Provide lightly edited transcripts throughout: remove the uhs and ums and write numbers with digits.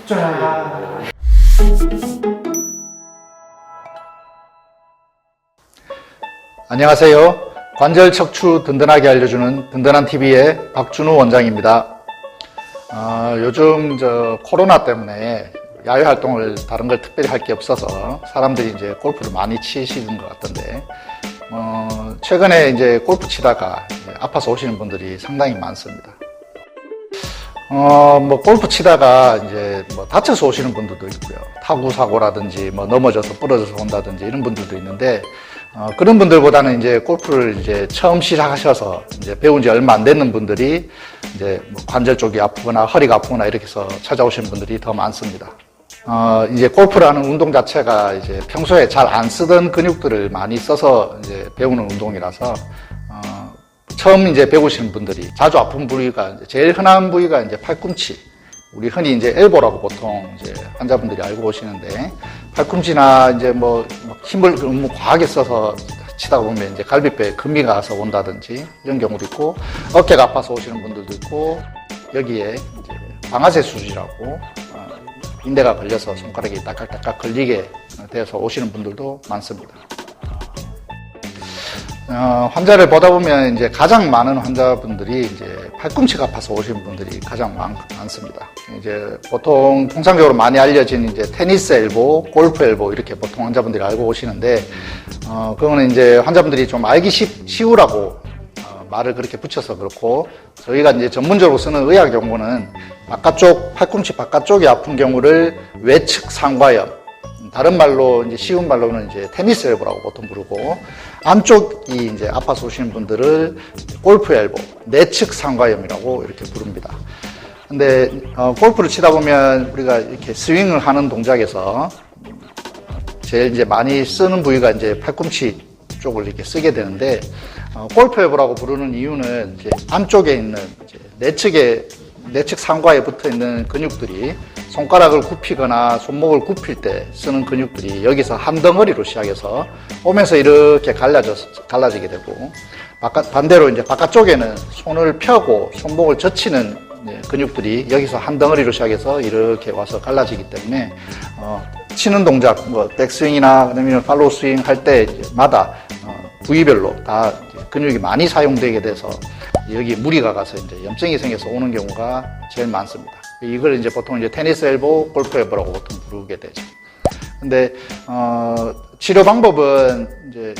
쫙. 안녕하세요. 관절 척추 든든하게 알려주는 든든한TV의 박준우 원장입니다. 요즘 코로나 때문에 야외 활동을 다른 걸 특별히 할 게 없어서 사람들이 이제 골프를 많이 치시는 것 같던데, 최근에 이제 골프 치다가 아파서 오시는 분들이 상당히 많습니다. 골프 치다가 이제 다쳐서 오시는 분들도 있고요. 타구 사고라든지 넘어져서 부러져서 온다든지 이런 분들도 있는데, 그런 분들보다는 이제 골프를 이제 처음 시작하셔서 이제 배운 지 얼마 안 되는 분들이 이제 관절 쪽이 아프거나 허리가 아프거나 이렇게 해서 찾아오시는 분들이 더 많습니다. 이제 골프라는 운동 자체가 이제 평소에 잘 안 쓰던 근육들을 많이 써서 이제 배우는 운동이라서, 처음 이제 배우시는 분들이 자주 아픈 부위가, 제일 흔한 부위가 이제 팔꿈치. 우리 흔히 이제 엘보라고 보통 이제 환자분들이 알고 오시는데, 팔꿈치나 이제 힘을 너무 과하게 써서 치다 보면 이제 갈비뼈에 금이 가서 온다든지 이런 경우도 있고, 어깨가 아파서 오시는 분들도 있고, 여기에 이제 방아쇠 수지라고 인대가 걸려서 손가락이 딱딱딱 걸리게 되어서 오시는 분들도 많습니다. 환자를 보다 보면 이제 가장 많은 환자분들이 이제 팔꿈치가 아파서 오시는 분들이 가장 많습니다. 이제 보통 통상적으로 많이 알려진 이제 테니스 엘보, 골프 엘보 이렇게 보통 환자분들이 알고 오시는데, 그거는 이제 환자분들이 좀 알기 쉬우라고 말을 그렇게 붙여서 그렇고, 저희가 이제 전문적으로 쓰는 의학 용어는 팔꿈치 바깥쪽이 아픈 경우를 외측 상과염, 다른 말로 이제 쉬운 말로는 이제 테니스 엘보라고 보통 부르고, 안쪽이 이제 아파서 오시는 분들을 골프 엘보, 내측 상과염이라고 이렇게 부릅니다. 근데 골프를 치다 보면 우리가 이렇게 스윙을 하는 동작에서 제일 이제 많이 쓰는 부위가 이제 팔꿈치 쪽을 이렇게 쓰게 되는데, 골프 엘보라고 부르는 이유는 이제 안쪽에 있는 이제 내측 상과에 붙어 있는 근육들이 손가락을 굽히거나 손목을 굽힐 때 쓰는 근육들이 여기서 한 덩어리로 시작해서 오면서 이렇게 갈라지게 되고, 반대로 이제 바깥쪽에는 손을 펴고 손목을 젖히는 근육들이 여기서 한 덩어리로 시작해서 이렇게 와서 갈라지기 때문에, 치는 동작, 백스윙이나 아니면 팔로우 스윙 할 때마다 부위별로 다 근육이 많이 사용되게 돼서 여기 무리가 가서 이제 염증이 생겨서 오는 경우가 제일 많습니다. 이걸 이제 보통 이제 테니스 엘보, 골프 엘보라고 보통 부르게 되죠. 근데, 치료 방법은 이제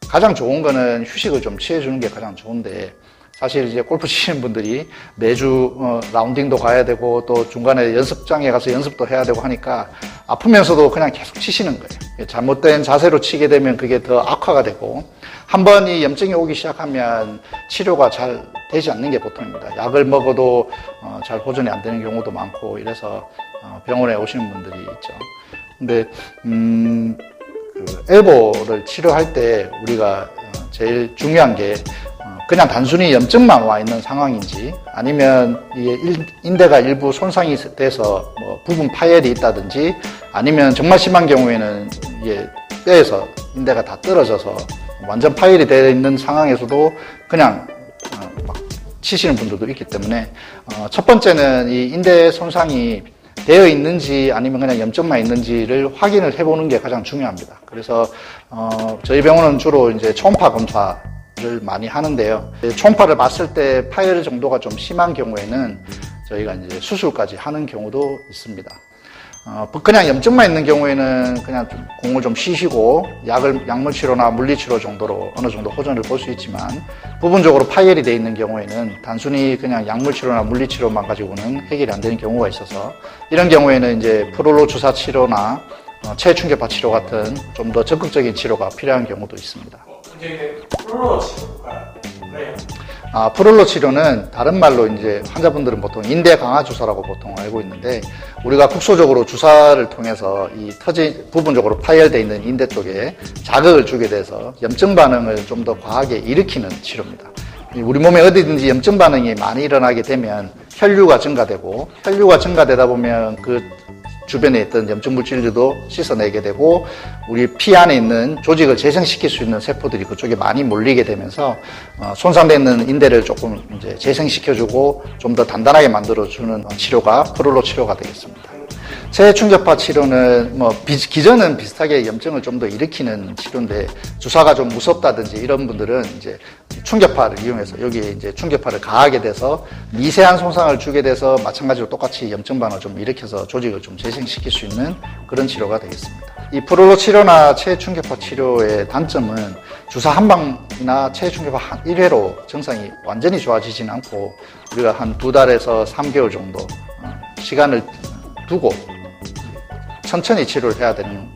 가장 좋은 거는 휴식을 좀 취해주는 게 가장 좋은데, 사실 이제 골프 치시는 분들이 매주 라운딩도 가야 되고 또 중간에 연습장에 가서 연습도 해야 되고 하니까 아프면서도 그냥 계속 치시는 거예요. 잘못된 자세로 치게 되면 그게 더 악화가 되고, 한번 이 염증이 오기 시작하면 치료가 잘 되지 않는 게 보통입니다. 약을 먹어도 잘 보존이 안 되는 경우도 많고 이래서 병원에 오시는 분들이 있죠. 근데 그 엘보를 치료할 때 우리가 제일 중요한 게 그냥 단순히 염증만 와 있는 상황인지, 아니면 이게 인대가 일부 손상이 돼서 부분 파열이 있다든지, 아니면 정말 심한 경우에는 이게 뼈에서 인대가 다 떨어져서 완전 파열이 되어 있는 상황에서도 그냥 막 치시는 분들도 있기 때문에, 첫 번째는 이 인대 손상이 되어 있는지 아니면 그냥 염증만 있는지를 확인을 해보는 게 가장 중요합니다. 그래서 저희 병원은 주로 이제 초음파 검사를 많이 하는데요. 초음파를 봤을 때 파열 정도가 좀 심한 경우에는 저희가 이제 수술까지 하는 경우도 있습니다. 그냥 염증만 있는 경우에는 그냥 공을 좀 쉬시고 약물 치료나 물리 치료 정도로 어느 정도 호전을 볼 수 있지만, 부분적으로 파열이 되어 있는 경우에는 단순히 그냥 약물 치료나 물리 치료만 가지고는 해결이 안 되는 경우가 있어서, 이런 경우에는 이제 프롤로 주사 치료나 체충격파 치료 같은 좀 더 적극적인 치료가 필요한 경우도 있습니다. 이제 프롤로 치료가 그래요? 프롤로 치료는 다른 말로 이제 환자분들은 보통 인대 강화 주사라고 보통 알고 있는데, 우리가 국소적으로 주사를 통해서 이 부분적으로 파열되어 있는 인대 쪽에 자극을 주게 돼서 염증 반응을 좀 더 과하게 일으키는 치료입니다. 우리 몸에 어디든지 염증 반응이 많이 일어나게 되면 혈류가 증가되고, 혈류가 증가되다 보면 그 주변에 있던 염증 물질들도 씻어내게 되고 우리 피 안에 있는 조직을 재생시킬 수 있는 세포들이 그쪽에 많이 몰리게 되면서 손상되어 있는 인대를 조금 이제 재생시켜주고 좀 더 단단하게 만들어주는 치료가 프롤로 치료가 되겠습니다. 체충격파 치료는 기전은 비슷하게 염증을 좀 더 일으키는 치료인데 주사가 좀 무섭다든지 이런 분들은 이제 충격파를 이용해서 여기에 이제 충격파를 가하게 돼서 미세한 손상을 주게 돼서 마찬가지로 똑같이 염증 반응을 좀 일으켜서 조직을 좀 재생시킬 수 있는 그런 치료가 되겠습니다. 이 프롤로 치료나 체충격파 치료의 단점은 주사 한 방이나 체충격파 1회로 증상이 완전히 좋아지진 않고 우리가 한 2달에서 3개월 정도 시간을 두고 천천히 치료를 해야 되는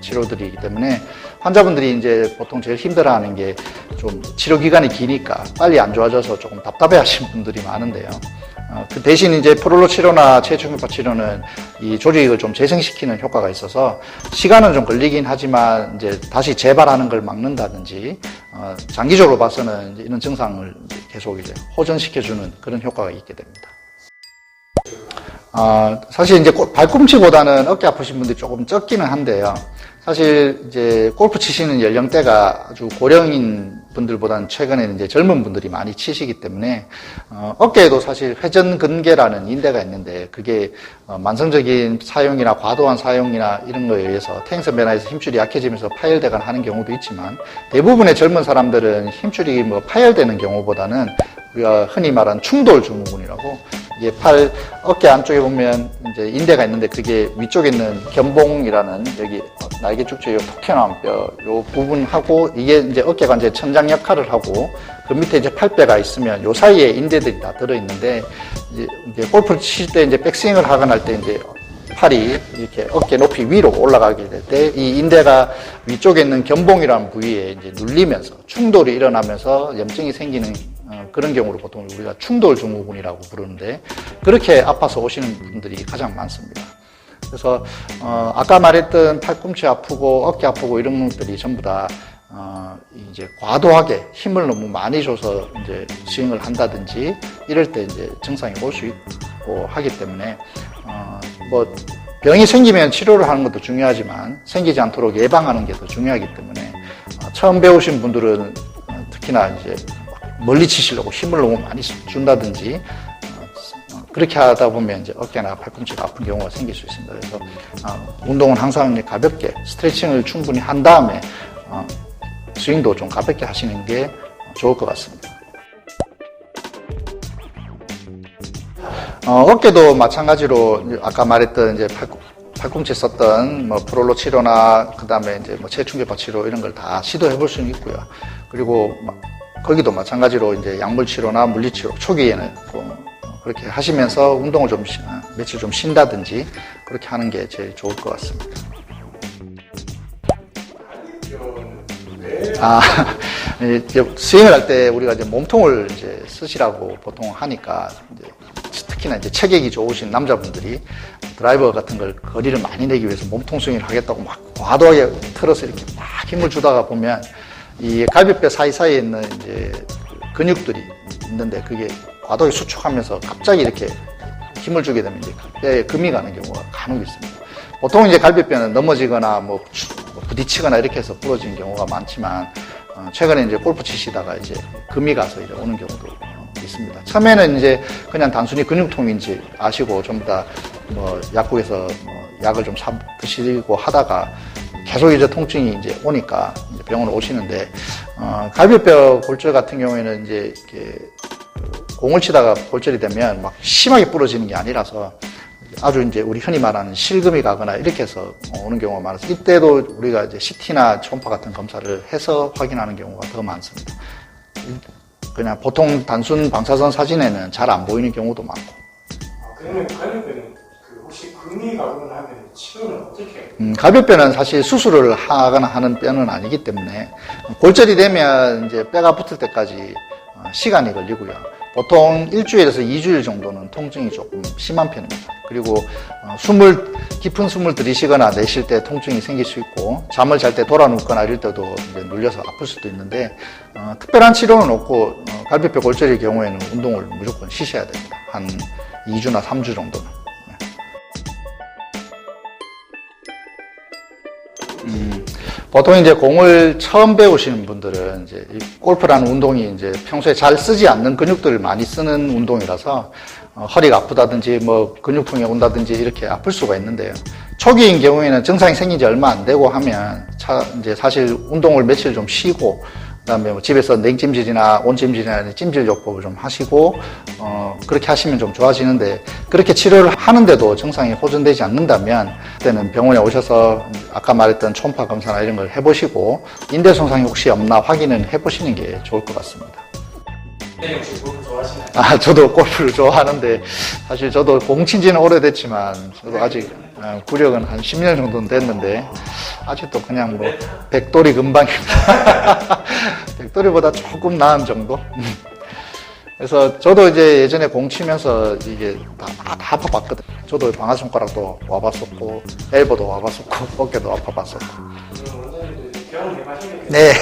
치료들이기 때문에 환자분들이 이제 보통 제일 힘들어하는 게 좀 치료 기간이 기니까 빨리 안 좋아져서 조금 답답해 하시는 분들이 많은데요. 그 대신 이제 프롤로 치료나 체충격파 치료는 이 조직을 좀 재생시키는 효과가 있어서 시간은 좀 걸리긴 하지만 이제 다시 재발하는 걸 막는다든지 장기적으로 봐서는 이제 이런 증상을 계속 이제 호전시켜주는 그런 효과가 있게 됩니다. 사실 이제 발꿈치보다는 어깨 아프신 분들이 조금 적기는 한데요. 사실 이제 골프 치시는 연령대가 아주 고령인 분들보다는 최근에는 이제 젊은 분들이 많이 치시기 때문에 어깨에도 사실 회전근개라는 인대가 있는데 그게 만성적인 사용이나 과도한 사용이나 이런 거에 의해서 퇴행성 변화에서 힘줄이 약해지면서 파열되거나 하는 경우도 있지만 대부분의 젊은 사람들은 힘줄이 파열되는 경우보다는 우리가 흔히 말하는 충돌 증후군이라고 이게 어깨 안쪽에 보면 이제 인대가 있는데 그게 위쪽에 있는 견봉이라는 여기 날개 쭉지 톡 튀어나온 뼈 요 부분하고 이게 이제 어깨가 이제 천장 역할을 하고 그 밑에 이제 팔뼈가 있으면 요 사이에 인대들이 다 들어있는데 이제 골프를 칠 때 이제 백스윙을 하거나 할 때 이제 팔이 이렇게 어깨 높이 위로 올라가게 될 때 이 인대가 위쪽에 있는 견봉이라는 부위에 이제 눌리면서 충돌이 일어나면서 염증이 생기는 그런 경우를 보통 우리가 충돌 증후군이라고 부르는데 그렇게 아파서 오시는 분들이 가장 많습니다. 그래서 아까 말했던 팔꿈치 아프고 어깨 아프고 이런 것들이 전부 다 이제 과도하게 힘을 너무 많이 줘서 이제 스윙을 한다든지 이럴 때 이제 증상이 올 수 있고 하기 때문에 병이 생기면 치료를 하는 것도 중요하지만 생기지 않도록 예방하는 게 더 중요하기 때문에 처음 배우신 분들은 특히나 이제 멀리 치시려고 힘을 너무 많이 준다든지 그렇게 하다 보면 이제 어깨나 팔꿈치가 아픈 경우가 생길 수 있습니다. 그래서 운동은 항상 가볍게 스트레칭을 충분히 한 다음에 스윙도 좀 가볍게 하시는 게 좋을 것 같습니다. 어깨도 마찬가지로 아까 말했던 이제 팔꿈치 썼던 프롤로 치료나 그다음에 이제 체충격파 치료 이런 걸 다 시도해 볼 수는 있고요. 그리고 거기도 마찬가지로 이제 약물 치료나 물리 치료 초기에는 그렇게 하시면서 운동을 좀 며칠 좀 쉰다든지 그렇게 하는 게 제일 좋을 것 같습니다. 스윙을 할 때 우리가 이제 몸통을 이제 쓰시라고 보통 하니까 이제 특히나 이제 체격이 좋으신 남자분들이 드라이버 같은 걸 거리를 많이 내기 위해서 몸통 스윙을 하겠다고 막 과도하게 틀어서 이렇게 막 힘을 주다가 보면 이 갈비뼈 사이사이에 있는 이제 근육들이 있는데 그게 과도하게 수축하면서 갑자기 이렇게 힘을 주게 되면 이제 뼈에 금이 가는 경우가 간혹 있습니다. 보통 이제 갈비뼈는 넘어지거나 부딪히거나 이렇게 해서 부러지는 경우가 많지만 최근에 이제 골프 치시다가 이제 금이 가서 이제 오는 경우도 있습니다. 처음에는 이제 그냥 단순히 근육통인지 아시고 전부 다 약국에서 약을 좀 드시고 하다가 계속 이제 통증이 이제 오니까 이제 병원에 오시는데 갈비뼈 골절 같은 경우에는 이제 이렇게 공을 치다가 골절이 되면 막 심하게 부러지는 게 아니라서 아주 이제 우리 흔히 말하는 실금이 가거나 이렇게 해서 오는 경우가 많아서 이때도 우리가 이제 CT나 초음파 같은 검사를 해서 확인하는 경우가 더 많습니다. 그냥 보통 단순 방사선 사진에는 잘 안 보이는 경우도 많고. 그러면 갈비뼈는 혹시 금이 가거나 하면 치료는 어떻게 해요? 갈비뼈는 사실 수술을 하거나 하는 뼈는 아니기 때문에 골절이 되면 이제 뼈가 붙을 때까지 시간이 걸리고요. 보통 일주일에서 2주일 정도는 통증이 조금 심한 편입니다. 그리고 깊은 숨을 들이쉬거나 내쉴 때 통증이 생길 수 있고 잠을 잘 때 돌아 눕거나 이럴 때도 이제 눌려서 아플 수도 있는데 특별한 치료는 없고 갈비뼈 골절의 경우에는 운동을 무조건 쉬셔야 됩니다. 한 2주나 3주 정도는. 보통 이제 공을 처음 배우시는 분들은 이제 이 골프라는 운동이 이제 평소에 잘 쓰지 않는 근육들을 많이 쓰는 운동이라서 허리가 아프다든지 뭐 근육통이 온다든지 이렇게 아플 수가 있는데요. 초기인 경우에는 증상이 생긴 지 얼마 안 되고 하면 이제 사실 운동을 며칠 좀 쉬고 그다음에 뭐 집에서 냉찜질이나 온찜질이나 찜질요법을 좀 하시고 그렇게 하시면 좀 좋아지는데 그렇게 치료를 하는데도 증상이 호전되지 않는다면 그때는 병원에 오셔서 아까 말했던 초음파 검사나 이런 걸 해보시고 인대 손상이 혹시 없나 확인을 해보시는 게 좋을 것 같습니다. 네, 혹시 골프 좋아하시나요? 저도 골프를 좋아하는데 사실 저도 공 친지는 오래됐지만 저도 아직 구력은 한 10년 정도는 됐는데 아직도 그냥 뭐 백돌이 금방입니다. 백돌이보다 조금 나은 정도? 그래서 저도 이제 예전에 공 치면서 이게 다 아파봤거든요. 저도 방아손가락도 와봤었고 엘보도 와봤었고 어깨도 아파봤었고. 원장님도 이제 경험 해봐시겠네요. 네.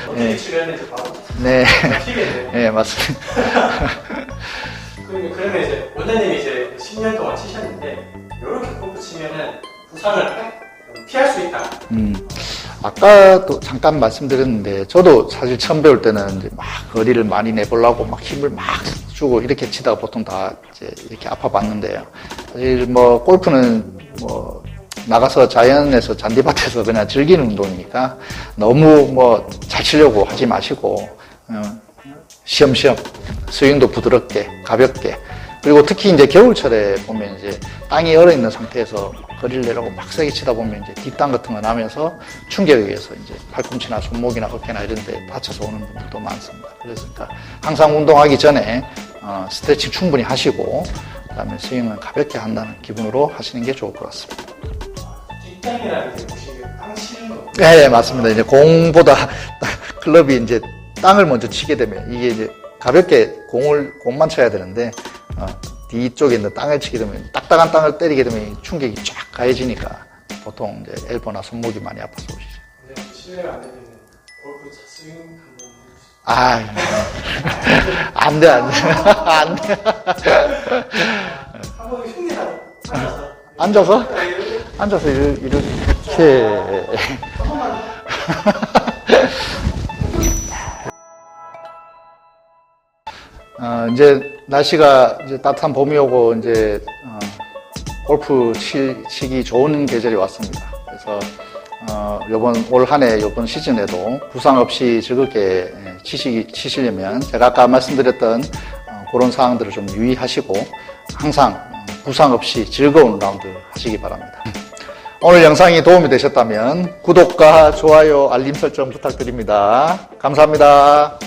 어떻게 치료했는지 바로 네. 튀겠네요. 네, 맞습니다. 그러면 이제 원장님이 이제 10년 동안 치셨는데 이렇게 골프 치면은 부상을 피할 수 있다. 아까도 잠깐 말씀드렸는데 저도 사실 처음 배울 때는 이제 막 거리를 많이 내보려고 막 힘을 막 주고 이렇게 치다가 보통 다 이제 이렇게 아파봤는데요. 사실 뭐 골프는 뭐 나가서 자연에서 잔디밭에서 그냥 즐기는 운동이니까 너무 뭐 잘 치려고 하지 마시고 시험시험 스윙도 부드럽게 가볍게 그리고 특히 이제 겨울철에 보면 이제 땅이 얼어 있는 상태에서 거리를 내려고 막 세게 치다 보면 이제 뒷땅 같은 거 나면서 충격에 의해서 이제 팔꿈치나 손목이나 어깨나 이런 데 다쳐서 오는 분들도 많습니다. 그러니까 항상 운동하기 전에 스트레칭 충분히 하시고 그다음에 스윙은 가볍게 한다는 기분으로 하시는 게 좋을 것 같습니다. 뒷땅이라는 게 혹시 땅 치는 거? 네, 맞습니다. 이제 공보다 클럽이 이제 땅을 먼저 치게 되면 이게 이제 가볍게 공만 쳐야 되는데 뒤쪽에 있는 땅을 치게 되면 딱딱한 땅을 때리게 되면 충격이 쫙 가해지니까 보통 이제 엘보나 손목이 많이 아파서 오시죠. 네, 실례가 안 되면 골프 차 스윙 한번 해주세요. 안 돼. 안 돼. 한번 흉내나 앉아서. 앉아서? 앉아서 이렇게. 이제 날씨가 이제 따뜻한 봄이 오고 이제 골프 치기 좋은 계절이 왔습니다. 그래서 올 한 해 이번 시즌에도 부상 없이 즐겁게 치시려면 제가 아까 말씀드렸던 그런 사항들을 좀 유의하시고 항상 부상 없이 즐거운 라운드 하시기 바랍니다. 오늘 영상이 도움이 되셨다면 구독과 좋아요, 알림 설정 부탁드립니다. 감사합니다.